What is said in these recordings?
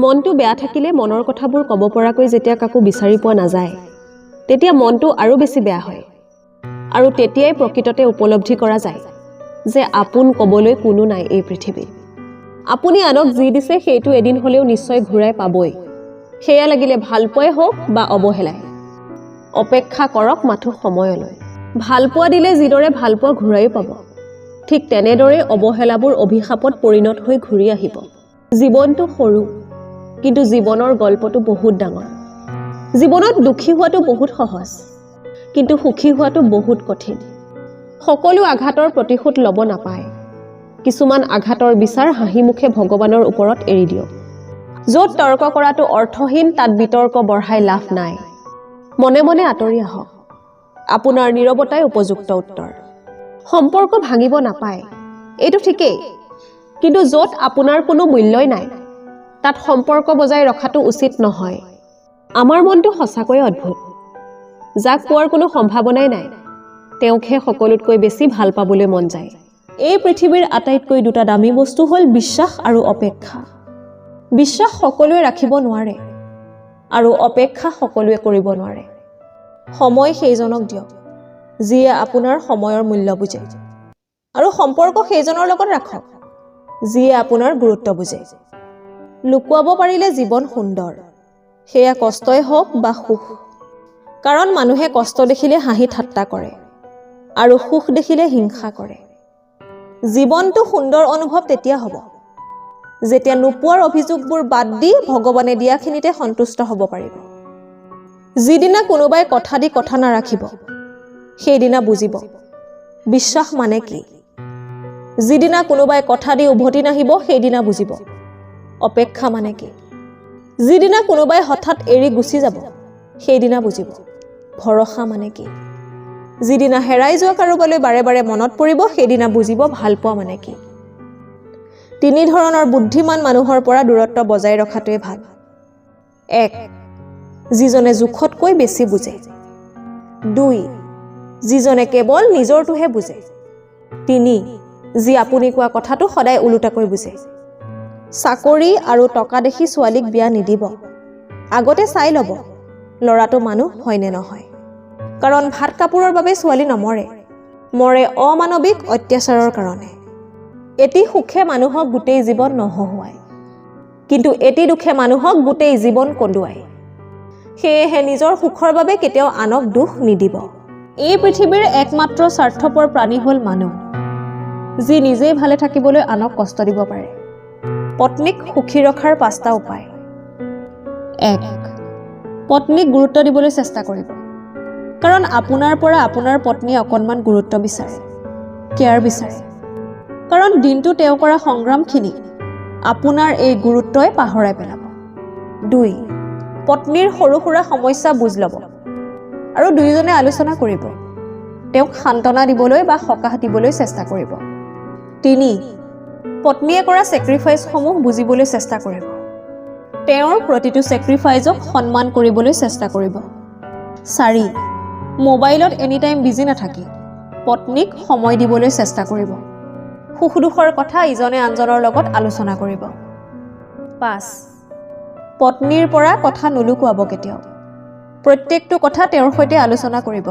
মনটো বেয়া থাকিলে মনৰ কথাবোৰ ক'ব পৰাকৈ যেতিয়া কাকো বিচাৰি পোৱা নাযায় তেতিয়া মনটো আৰু বেছি বেয়া হয় আৰু তেতিয়াই প্ৰকৃততে উপলব্ধি কৰা যায় যে আপোন ক'বলৈ কোনো নাই এই পৃথিৱীত আপুনি আনক যি দিছে সেইটো এদিন হ'লেও নিশ্চয় ঘূৰাই পাবই সেয়া লাগিলে ভালপোৱাই হওক বা অৱহেলাই অপেক্ষা কৰক মাথো সময়লৈ ভালপোৱা দিলে যিদৰে ভালপোৱা ঘূৰাই পাব ঠিক তেনেদৰে অৱহেলাবোৰ অভিশাপত পৰিণত হৈ ঘূৰি আহিব জীৱনটো সৰু কিন্তু জীৱনৰ গল্পটো বহুত ডাঙৰ জীৱনত দুখী হোৱাটো বহুত সহজ কিন্তু সুখী হোৱাটো বহুত কঠিন সকলো আঘাতৰ প্ৰতিশোধ ল'ব নাপায় কিছুমান আঘাতৰ বিচাৰ হাঁহি মুখে ভগৱানৰ ওপৰত এৰি দিয়ক য'ত তৰ্ক কৰাটো অৰ্থহীন তাত বিতৰ্ক বঢ়াই লাভ নাই মনে মনে আঁতৰি আহক আপোনাৰ নীৰৱতাই উপযুক্ত উত্তৰ সম্পৰ্ক ভাঙিব নাপায় এইটো ঠিকেই কিন্তু য'ত আপোনাৰ কোনো মূল্যই নাই তাত সম্পৰ্ক বজাই ৰখাটো উচিত নহয় আমাৰ মনটো সঁচাকৈয়ে অদ্ভুত যাক পোৱাৰ কোনো সম্ভাৱনাই নাই তেওঁকহে সকলোতকৈ বেছি ভাল পাবলৈ মন যায় এই পৃথিৱীৰ আটাইতকৈ দুটা দামী বস্তু হ'ল বিশ্বাস আৰু অপেক্ষা বিশ্বাস সকলোৱে ৰাখিব নোৱাৰে আৰু অপেক্ষা সকলোৱে কৰিব নোৱাৰে সময় সেইজনক দিয়ক যিয়ে আপোনাৰ সময়ৰ মূল্য বুজে আৰু সম্পৰ্ক সেইজনৰ লগত ৰাখক যিয়ে আপোনাৰ গুৰুত্ব বুজে লুকুৱাব পাৰিলে জীৱন সুন্দৰ সেয়া কষ্টই হওক বা সুখ কাৰণ মানুহে কষ্ট দেখিলে হাঁহি ঠাট্টা কৰে আৰু সুখ দেখিলে হিংসা কৰে জীৱনটো সুন্দৰ অনুভৱ তেতিয়া হ'ব যেতিয়া নোপোৱাৰ অভিযোগবোৰ বাদ দি ভগৱানে দিয়াখিনিতে সন্তুষ্ট হ'ব পাৰিব যিদিনা কোনোবাই কথা দি কথা নাৰাখিব সেইদিনা বুজিব বিশ্বাস মানে কি যিদিনা কোনোবাই কথা দি উভতি নাহিব সেইদিনা বুজিব অপেক্ষা মানে কি যিদিনা কোনোবাই হঠাৎ এৰি গুচি যাব সেইদিনা বুজিব ভৰসা মানে কি যিদিনা হেৰাই যোৱা কাৰোবালৈ বাৰে বাৰে মনত পৰিব সেইদিনা বুজিব ভালপোৱা মানে কি তিনি ধৰণৰ বুদ্ধিমান মানুহৰ পৰা দূৰত্ব বজাই ৰখাটোৱে ভাল 1 যিজনে জোখতকৈ বেছি বুজে 2 যিজনে কেৱল নিজৰটোহে বুজে 3 যি আপুনি কোৱা কথাটো সদায় ওলোটাকৈ বুজে চাকৰি আৰু টকা দেখি ছোৱালীক বিয়া নিদিব আগতে চাই ল'ব ল'ৰাটো মানুহ হয়নে নহয় কাৰণ ভাত কাপোৰৰ বাবে ছোৱালী নমৰে মৰে অমানৱিক অত্যাচাৰৰ কাৰণে এটি সুখে মানুহক গোটেই জীৱন নহহুৱায় কিন্তু এটি দুখে মানুহক গোটেই জীৱন কন্দুৱায় সেয়েহে নিজৰ সুখৰ বাবে কেতিয়াও আনক দুখ নিদিব এই পৃথিৱীৰ একমাত্ৰ স্বাৰ্থপৰ প্ৰাণী হ'ল মানুহ যি নিজেই ভালে থাকিবলৈ আনক কষ্ট দিব পাৰে পত্নীক সুখী ৰখাৰ 5টা উপায় 1 পত্নীক গুৰুত্ব দিবলৈ চেষ্টা কৰিব কাৰণ আপোনাৰ পৰা আপোনাৰ পত্নীয়ে অকণমান গুৰুত্ব বিচাৰে কেয়াৰ বিচাৰে কাৰণ দিনটো তেওঁ কৰা সংগ্ৰামখিনি আপোনাৰ এই গুৰুত্বই পাহৰাই পেলাব 2 পত্নীৰ সৰু সুৰা সমস্যা বুজ ল'ব আৰু দুয়োজনে আলোচনা কৰিব তেওঁক সান্তনা দিবলৈ বা সকাহ দিবলৈ চেষ্টা কৰিব 3 পত্নীয়ে কৰা চেক্ৰিফাইচসমূহ বুজিবলৈ চেষ্টা কৰিব তেওঁৰ প্ৰতিটো চেক্ৰিফাইচক সন্মান কৰিবলৈ চেষ্টা কৰিব 4 মোবাইলত এনিটাইম বিজি নাথাকি পত্নীক সময় দিবলৈ চেষ্টা কৰিব সুখ দুখৰ কথা ইজনে আনজনৰ লগত আলোচনা কৰিব 5 পত্নীৰ পৰা কথা নুলুকুৱাব কেতিয়াও প্ৰত্যেকটো কথা তেওঁৰ সৈতে আলোচনা কৰিব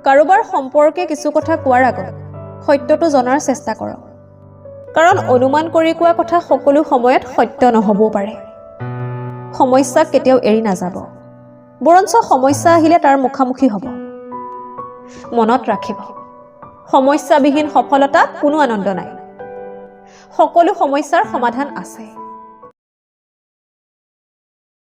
কাৰোবাৰ সম্পৰ্কে কিছু কথা কোৱাৰ আগত সত্যটো জনাৰ চেষ্টা কৰক কাৰণ অনুমান কৰি কোৱা কথা সকলো সময়ত সত্য নহবও পাৰে সমস্যাক কেতিয়াও এৰি নাযাব বৰঞ্চ সমস্যা আহিলে তাৰ মুখামুখি হ'ব মনত ৰাখিব সমস্যাবিহীন সফলতাত কোনো আনন্দ নাই সকলো সমস্যাৰ সমাধান আছে